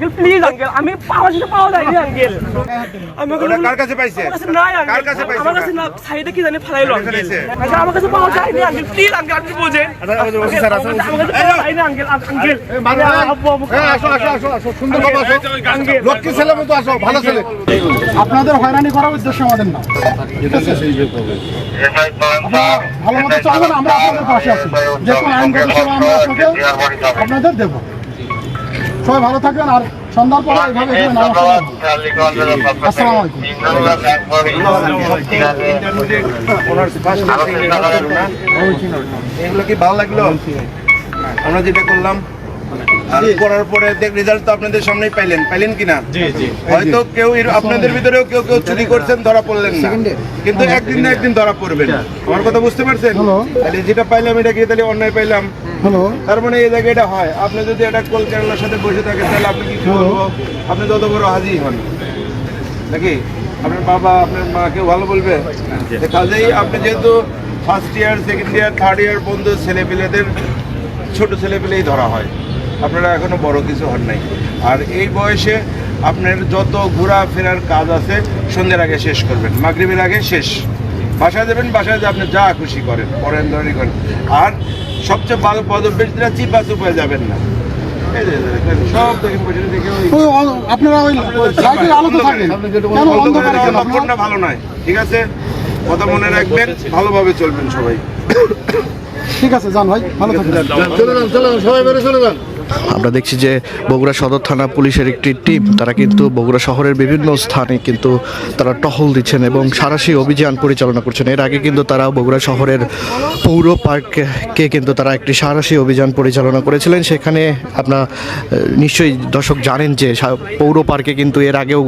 Uncle please uncle, আমি আমার সাথে পাওয়া যায়নি আঙ্কেল। কার কাছে পাইছে? নাই আঙ্কেল, কার কাছে পাইছে? আমার কাছে না, সাইডে কি জানি ফেলাইলো আঙ্কেল। আচ্ছা আমার কাছে পাওয়া যায়নি আঙ্কেল, প্লিজ আঙ্কেল আপনি বোঝেন। অফিসার আছে, আমার কাছে পাওয়া যায়নি আঙ্কেল। আঙ্কেল আসো আসো আসো আসো, সুন্দর বাবা আসো, লক্ষ্মী ছেলে মতো আসো, ভালো ছেলে। আপনাদের হয়রানি করার উদ্দেশ্য আমাদের না, ঠিক আছে? আপনারা ভালো মতো চলবেন, আমরা আপনাদের পাশে আছি, যে কোনো আইনগত সেবা আমরা আপনাদের দেবো। সবাই ভালো থাকবেন, আর সন্ধ্যার পরে এইভাবে এখানে নামাজ পড়বেন। আসসালামু আলাইকুম। এগুলো কি ভালো লাগলো? আমরা যেটা করলাম আর করার পরে রেজাল্ট তো আপনাদের সামনেই পাইলেন কিনা? হয়তো কেউ আপনাদের ভিতরেও কেউ চুরি করছেন, ধরা পড়লেন না, কিন্তু একদিন না একদিন ধরা পড়বেন। আমার কথা বুঝতে পারছেন? তাহলে যেটা পাইলাম এটা কি তাহলে অন্যায় পাইলাম? তার মানে এই জায়গায় এটা হয়। আপনি যদি একটা কল কেরালার সাথে বসে থাকেন তাহলে আপনি কি বলবো? আপনি তত বড় হাজি হন নাকি? আপনার বাবা আপনার মা কেউ ভালো বলবে? কাজেই আপনি যেহেতু first year, second year, third year বন্ধু ছেলেপেলেদের, ছোট ছেলেপেলেই ধরা হয়। আপনারা এখনো বড় কিছু হন নাই। আর এই বয়সে আপনার যত ঘোরাফেরার কাজ আছে সন্ধ্যের আগে শেষ করবেন, মাগরিবের আগে শেষ। বাসায় যাবেন, বাসায় যে আপনি যা খুশি করেন, পরেন ধরনের করেন। আর সবচেয়ে ভালো পদবেশটা চিপা চুপায় যাবেন না। এই যে সব দেখেন বসে দেখে আপনারা ওই লাইটের আলোতে থাকেন, কেন অন্ধকারে কেন? লক্ষণটা ভালো নয়, ঠিক আছে? কথা মনে রাখবেন, ভালোভাবে চলবেন সবাই। ঠিক আছে, যান ভাই, ভালো থাকবেন। চলে যান, সবাই বেরো চলে যান। আমরা দেখছি যে বগুড়া সদর থানা পুলিশের একটি টিম, তারা কিন্তু বগুড়া শহরের বিভিন্ন স্থানে কিন্তু তারা টহল দিচ্ছেন এবং সাঁড়াশি অভিযান পরিচালনা করছেন। এর আগে কিন্তু তারা বগুড়া শহরের পৌর পার্কে কিন্তু তারা একটি সাঁড়াশি অভিযান পরিচালনা করেছিলেন। সেখানে আপনার নিশ্চয়ই দর্শক জানেন যে পৌর পার্কে কিন্তু এর আগেও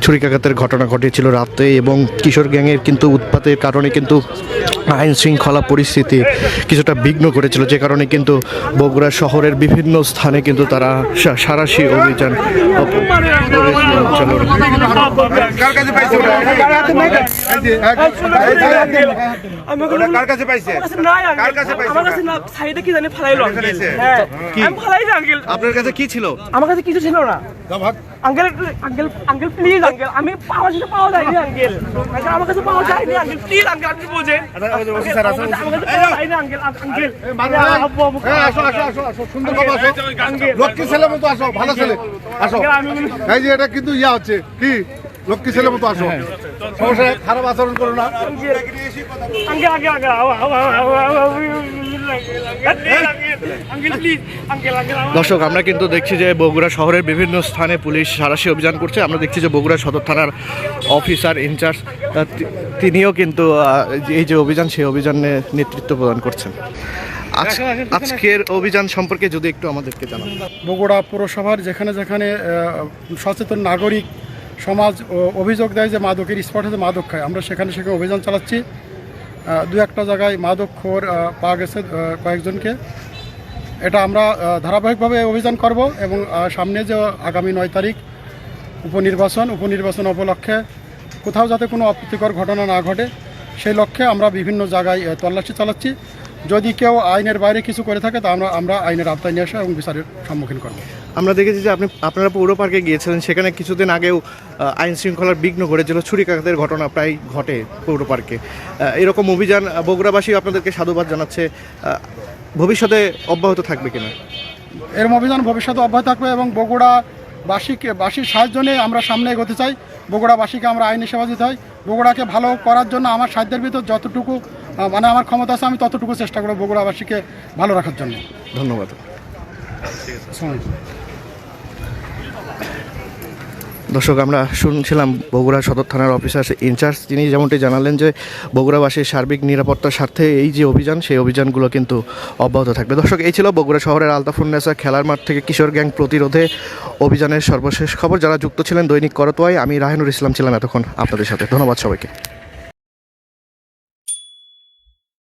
ছুরিকাঘাতের ঘটনা ঘটেছিল রাতে, এবং কিশোর গ্যাংয়ের কিন্তু উৎপাতের কারণে কিন্তু আইন শৃঙ্খলা পরিস্থিতি কিছুটা বিঘ্ন করেছিল, যে কারণে কিন্তু বগুড়া শহরের বিভিন্ন স্থানে কিন্তু তারা সাঁড়াশি অভিযান কার কাছে পাইছে? কার কাছে পাইছে? নাই আঙ্কেল, কার কাছে পাইছে? আমার কাছে না, সাইডে কি জানি ফেলাইলো আঙ্কেল। হ্যাঁ আমি ফেলাইনি আঙ্কেল। আপনার কাছে কি ছিল? আমার কাছে কিছু ছিল না uncle. Uncle uncle please uncle, আমি আমার সাথে পাওয়া যায়নি আঙ্কেল। আচ্ছা আমার কাছে পাওয়া যায়নি আঙ্কেল, প্লিজ আঙ্কেল আপনি বোঝেন। অফিসার আছে, আমার কাছে পাওয়া যায়নি আঙ্কেল। আঙ্কেল আসো আসো আসো আসো, সুন্দর বাবা আসো, লক্ষ্মী ছেলে মতো আসো, ভালো ছেলে আসো। এই যে এটা কিন্তু ইয়া হচ্ছে কি, লক্ষ্মী ছেলে মতো আসো, সমস্যা নেই, খারাপ আচরণ করো না। আঙ্কেল আগে আগে আঙ্কেল প্লিজ আঙ্কেল আঙ্কেল। দর্শক, আমরা কিন্তু দেখছি যে বগুড়া শহরের বিভিন্ন স্থানে পুলিশ সাঁড়াশি অভিযান করছে। আমরা দেখছি যে বগুড়া সদর থানার অফিসার ইনচার্জ তিনিও কিন্তু এই যে অভিযান, সেই অভিযানে নেতৃত্ব প্রদান করছেন। আজকের অভিযান সম্পর্কে যদি একটু আমাদেরকে জানান। বগুড়া পৌরসভার যেখানে যেখানে সচেতন নাগরিক সমাজ অভিযোগ দেয় যে মাদকের স্পট হতে মাদক খায়, আমরা সেখানে সেখানে অভিযান চালাচ্ছি। দু একটা জায়গায় মাদকখোর পাওয়া গেছে কয়েকজনকে। এটা আমরা ধারাবাহিকভাবে অভিযান করব এবং সামনে যে আগামী 9 তারিখ উপনির্বাচন উপলক্ষে কোথাও যাতে কোনো অপ্রীতিকর ঘটনা না ঘটে, সেই লক্ষ্যে আমরা বিভিন্ন জায়গায় তল্লাশি চালাচ্ছি। যদি কেউ আইনের বাইরে কিছু করে থাকে তা আমরা আইনের আওতায় নিয়ে আসা এবং বিচারের সম্মুখীন করব। আমরা দেখেছি যে আপনারা পৌর পার্কে গিয়েছিলেন, সেখানে কিছুদিন আগেও আইন শৃঙ্খলার বিঘ্ন ঘটেছিল, ছুরিকাঘাতের ঘটনা প্রায় ঘটে পৌর পার্কে। এরকম অভিযান বগুড়াবাসী আপনাদেরকে সাধুবাদ জানাচ্ছে। ভবিষ্যতে অব্যাহত থাকবে কিনা? এরকম অভিযান ভবিষ্যতে অব্যাহত থাকবে এবং বগুড়াবাসীর সাহায্য নিয়ে আমরা সামনে এগোতে চাই। বগুড়াবাসীকে আমরা আইনি সেবা দিতে হয়। বগুড়াকে ভালো করার জন্য আমার সাধ্যের ভিতর যতটুকু মানে আমার ক্ষমতা আছে আমি ততটুকু চেষ্টা করব বগুড়াবাসীকে ভালো রাখার জন্য। ধন্যবাদ। দর্শক, আমরা শুনছিলাম বগুড়া সদর থানার অফিসার ইনচার্জ, তিনি যেমনটি জানালেন যে বগুড়াবাসীর সার্বিক নিরাপত্তার স্বার্থে এই যে অভিযান, সেই অভিযানগুলো কিন্তু অব্যাহত থাকবে। দর্শক, এই ছিল বগুড়া শহরের আলতাফুন্নেসা খেলার মাঠ থেকে কিশোর গ্যাং প্রতিরোধে অভিযানের সর্বশেষ খবর। যারা যুক্ত ছিলেন দৈনিক করতোয়ায়, আমি রাহেনুর ইসলাম ছিলাম এতক্ষণ আপনাদের সাথে। ধন্যবাদ সবাইকে।